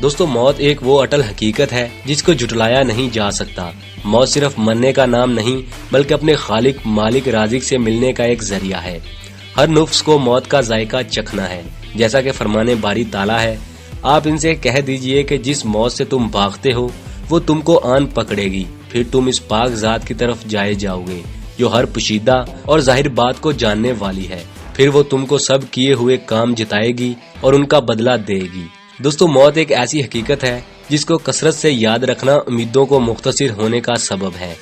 دوستو موت ایک وہ اٹل حقیقت ہے جس کو جھٹلایا نہیں جا سکتا۔ موت صرف مرنے کا نام نہیں بلکہ اپنے خالق مالک رازق سے ملنے کا ایک ذریعہ ہے۔ ہر نفس کو موت کا ذائقہ چکھنا ہے، جیسا کہ فرمان باری تعالیٰ ہے، آپ ان سے کہہ دیجئے کہ جس موت سے تم بھاگتے ہو وہ تم کو آن پکڑے گی، پھر تم اس پاک ذات کی طرف جائے جاؤ گے جو ہر پوشیدہ اور ظاہر بات کو جاننے والی ہے، پھر وہ تم کو سب کیے ہوئے کام جتائے گی اور ان کا بدلہ دے گی۔ دوستو موت ایک ایسی حقیقت ہے جس کو کثرت سے یاد رکھنا امیدوں کو مختصر ہونے کا سبب ہے،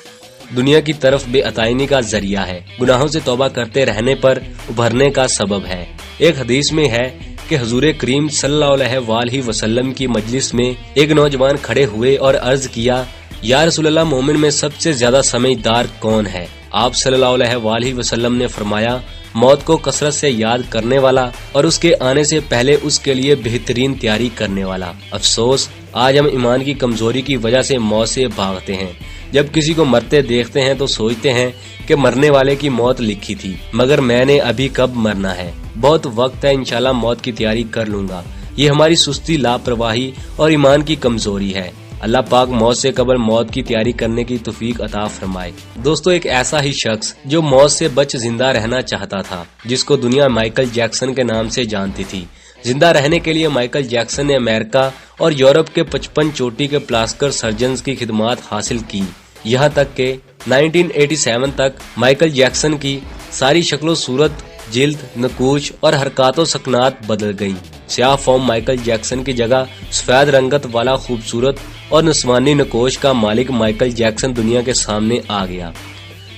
دنیا کی طرف بے عطائنی کا ذریعہ ہے، گناہوں سے توبہ کرتے رہنے پر ابھرنے کا سبب ہے۔ ایک حدیث میں ہے کہ حضور کریم صلی اللہ علیہ وآلہ وسلم کی مجلس میں ایک نوجوان کھڑے ہوئے اور عرض کیا، یا رسول اللہ، مومن میں سب سے زیادہ سمجھدار کون ہے؟ آپ صلی اللہ علیہ وآلہ وسلم نے فرمایا، موت کو کثرت سے یاد کرنے والا اور اس کے آنے سے پہلے اس کے لیے بہترین تیاری کرنے والا۔ افسوس، آج ہم ایمان کی کمزوری کی وجہ سے موت سے بھاگتے ہیں۔ جب کسی کو مرتے دیکھتے ہیں تو سوچتے ہیں کہ مرنے والے کی موت لکھی تھی، مگر میں نے ابھی کب مرنا ہے، بہت وقت ہے، انشاءاللہ موت کی تیاری کر لوں گا۔ یہ ہماری سستی، لاپرواہی اور ایمان کی کمزوری ہے۔ اللہ پاک موت سے قبل موت کی تیاری کرنے کی توفیق عطا فرمائے۔ دوستو ایک ایسا ہی شخص جو موت سے بچ زندہ رہنا چاہتا تھا، جس کو دنیا مائیکل جیکسن کے نام سے جانتی تھی۔ زندہ رہنے کے لیے مائیکل جیکسن نے امریکہ اور یورپ کے 55 چوٹی کے پلاسٹک سرجنز کی خدمات حاصل کی، یہاں تک کہ 1987 تک مائیکل جیکسن کی ساری شکل و صورت، جلد، نقوش اور حرکات و سکنات بدل گئی۔ سیاہ فوم مائیکل جیکسن کی جگہ سفید رنگت والا خوبصورت اور نسوانی نقوش کا مالک مائیکل جیکسن دنیا کے سامنے آ گیا۔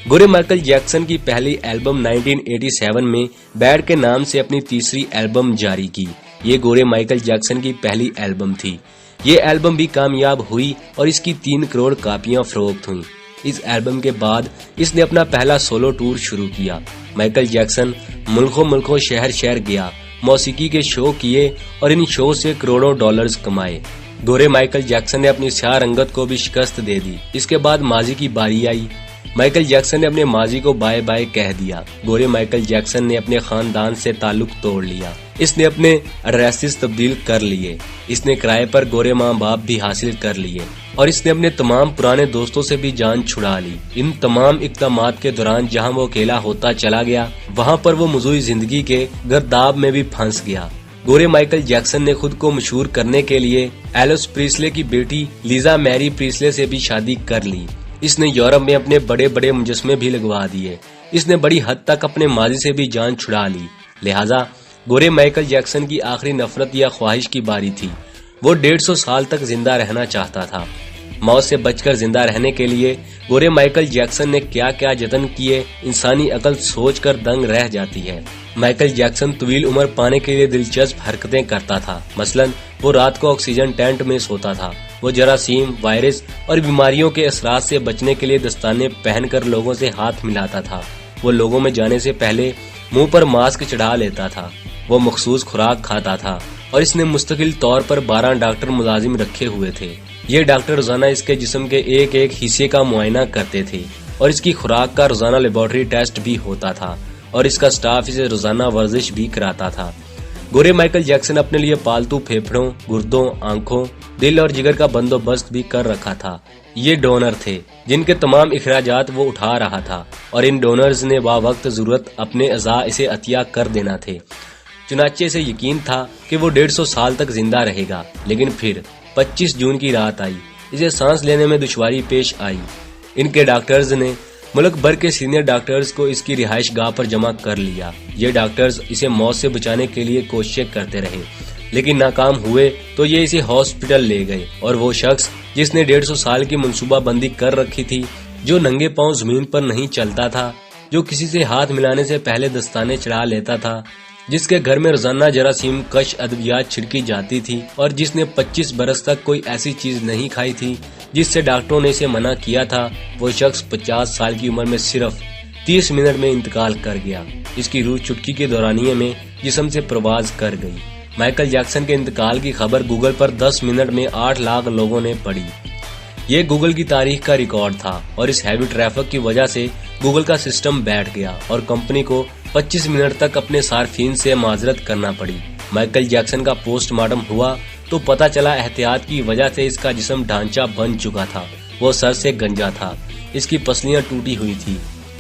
گورے مائیکل جیکسن کی پہلی البم 1987 میں بیڈ کے نام سے اپنی تیسری البم جاری کی۔ یہ گورے مائیکل جیکسن کی پہلی البم تھی۔ یہ البم بھی کامیاب ہوئی اور اس کی 3 کروڑ کاپیاں فروخت ہوئیں۔ اس البم کے بعد اس نے اپنا پہلا سولو ٹور شروع کیا۔ مائیکل جیکسن ملکوں شہر شہر گیا، موسیقی کے شو کیے اور ان شو سے کروڑوں ڈالرز کمائے۔ گورے مائیکل جیکسن نے اپنی سیاہ رنگت کو بھی شکست دے دی۔ اس کے بعد ماضی کی باری آئی۔ مائیکل جیکسن نے اپنے ماضی کو بائے بائے کہہ دیا۔ گورے مائیکل جیکسن نے اپنے خاندان سے تعلق توڑ لیا۔ اس نے اپنے ایڈریسز تبدیل کر لیے۔ اس نے کرائے پر گورے ماں باپ بھی حاصل کر لیے اور اس نے اپنے تمام پرانے دوستوں سے بھی جان چھڑا لی۔ ان تمام اقدامات کے دوران جہاں وہ اکیلا ہوتا چلا گیا، وہاں پر وہ موضوعی زندگی کے گرداب میں بھی پھنس گیا۔ گورے مائیکل جیکسن نے خود کو مشہور کرنے کے لیے ایلوس پریسلے کی بیٹی لیزا میری پریسلے سے بھی شادی کر لی۔ اس نے یورپ میں اپنے بڑے بڑے مجسمے بھی لگوا دیے۔ اس نے بڑی حد تک اپنے ماضی سے بھی جان چھڑا لی۔ لہٰذا گورے مائیکل جیکسن کی آخری نفرت یا خواہش کی باری تھی۔ وہ 150 سال تک زندہ رہنا چاہتا تھا۔ موت سے بچ کر زندہ رہنے کے لیے گورے مائیکل جیکسن نے کیا کیا جتن کیے، انسانی عقل سوچ کر دنگ رہ جاتی ہے۔ مائیکل جیکسن طویل عمر پانے کے لیے دلچسپ حرکتیں کرتا تھا۔ مثلاً وہ رات کو آکسیجن ٹینٹ میں سوتا تھا۔ وہ جراثیم، وائرس اور بیماریوں کے اثرات سے بچنے کے لیے دستانے پہن کر لوگوں سے ہاتھ ملاتا تھا۔ وہ لوگوں میں جانے سے پہلے منہ پر ماسک چڑھا لیتا تھا۔ وہ مخصوص خوراک کھاتا تھا اور اس نے مستقل طور پر 12 ڈاکٹر ملازم رکھے ہوئے تھے۔ یہ ڈاکٹر روزانہ اس کے جسم کے ایک ایک حصے کا معائنہ کرتے تھے اور اس کی خوراک کا روزانہ لیبارٹری ٹیسٹ بھی ہوتا تھا اور اس کا سٹاف اسے روزانہ ورزش بھی کراتا تھا۔ گورے مائیکل جیکسن اپنے لیے پالتو پھیپھڑوں، گردوں، آنکھوں، دل اور جگر کا بندوبست بھی کر رکھا تھا۔ یہ ڈونر تھے جن کے تمام اخراجات وہ اٹھا رہا تھا اور ان ڈونرز نے باوقت ضرورت اپنے اعضاء اسے عطیہ کر دینا تھے۔ چنانچہ اسے یقین تھا کہ وہ 150 سال تک زندہ رہے گا، لیکن پھر 25 جون کی رات آئی۔ اسے سانس لینے میں دشواری پیش آئی۔ ان کے ڈاکٹرز نے ملک بھر کے سینئر ڈاکٹرز کو اس کی رہائش گاہ پر جمع کر لیا۔ یہ ڈاکٹرز اسے موت سے بچانے کے لیے کوششیں کرتے رہے، لیکن ناکام ہوئے تو یہ اسے ہاسپٹل لے گئے اور وہ شخص جس نے 150 سال کی منصوبہ بندی کر رکھی تھی، جو ننگے پاؤں زمین پر نہیں چلتا تھا، جو کسی سے ہاتھ ملانے سے پہلے دستانے چڑھا لیتا تھا، جس کے گھر میں روزانہ جراثیم کش ادویات چھڑکی جاتی تھی اور جس نے 25 برس تک کوئی ایسی چیز نہیں کھائی تھی جس سے ڈاکٹروں نے اسے منع کیا تھا، وہ شخص 50 سال کی عمر میں صرف 30 منٹ میں انتقال کر گیا۔ اس کی روح چٹکی کے دورانیے میں جسم سے پرواز کر گئی۔ مائیکل جیکسن کے انتقال کی خبر گوگل پر 10 منٹ میں 8 لاکھ لوگوں نے پڑھی۔ یہ گوگل کی تاریخ کا ریکارڈ تھا اور اس ہیوی ٹریفک کی وجہ سے گوگل کا سسٹم بیٹھ گیا اور کمپنی کو 25 منٹ تک اپنے صارفین سے معذرت کرنا پڑی۔ مائیکل جیکسن کا پوسٹ مارٹم ہوا تو پتہ چلا احتیاط کی وجہ سے اس کا جسم ڈھانچہ بن چکا تھا، وہ سر سے گنجا تھا، اس کی پسلیاں ٹوٹی ہوئی تھی،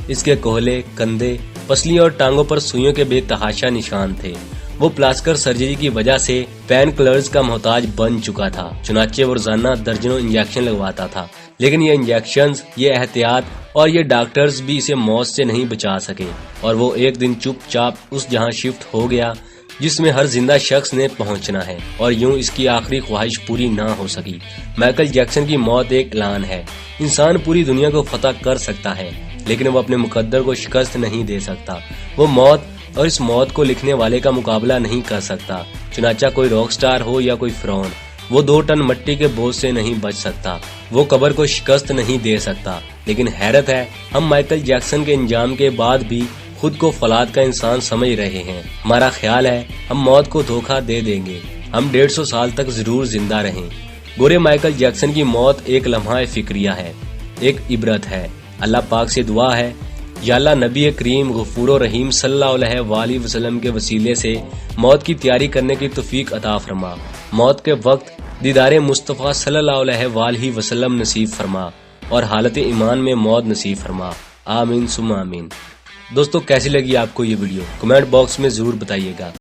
اس کے کوہلے، کندھے، پسلیاں اور ٹانگوں پر سوئیوں کے بے تحاشا نشان تھے۔ وہ پلاسٹر سرجری کی وجہ سے پین کلرز کا محتاج بن چکا تھا، چنانچہ وہ روزانہ درجنوں انجیکشن لگواتا تھا، لیکن یہ انجیکشنز، یہ احتیاط اور یہ ڈاکٹرز بھی اسے موت سے نہیں بچا سکے، اور وہ ایک دن چپ چاپ اس جہاں شفٹ ہو گیا جس میں ہر زندہ شخص نے پہنچنا ہے، اور یوں اس کی آخری خواہش پوری نہ ہو سکی۔ مائیکل جیکسن کی موت ایک اعلان ہے۔ انسان پوری دنیا کو فتح کر سکتا ہے، لیکن وہ اپنے مقدر کو شکست نہیں دے سکتا۔ وہ موت اور اس موت کو لکھنے والے کا مقابلہ نہیں کر سکتا، چنانچہ کوئی راک سٹار ہو یا کوئی فرعون۔ وہ 2 ٹن مٹی کے بوجھ سے نہیں بچ سکتا، وہ قبر کو شکست نہیں دے سکتا۔ لیکن حیرت ہے، ہم مائیکل جیکسن کے انجام کے بعد بھی خود کو فولاد کا انسان سمجھ رہے ہیں۔ ہمارا خیال ہے ہم موت کو دھوکہ دے دیں گے، ہم 150 سال تک ضرور زندہ رہیں۔ گورے مائیکل جیکسن کی موت ایک لمحہ فکریہ ہے، ایک عبرت ہے۔ اللہ پاک سے دعا ہے، یا اللہ نبی کریم غفور و رحیم صلی اللہ علیہ وآلہ وسلم کے وسیلے سے موت کی تیاری کرنے کی توفیق عطا فرما، موت کے وقت دیدار مصطفیٰ صلی اللہ علیہ وآلہ وسلم نصیب فرما، اور حالت ایمان میں موت نصیب فرما، آمین ثم آمین۔ دوستو کیسی لگی آپ کو یہ ویڈیو؟ کمنٹ باکس میں ضرور بتائیے گا۔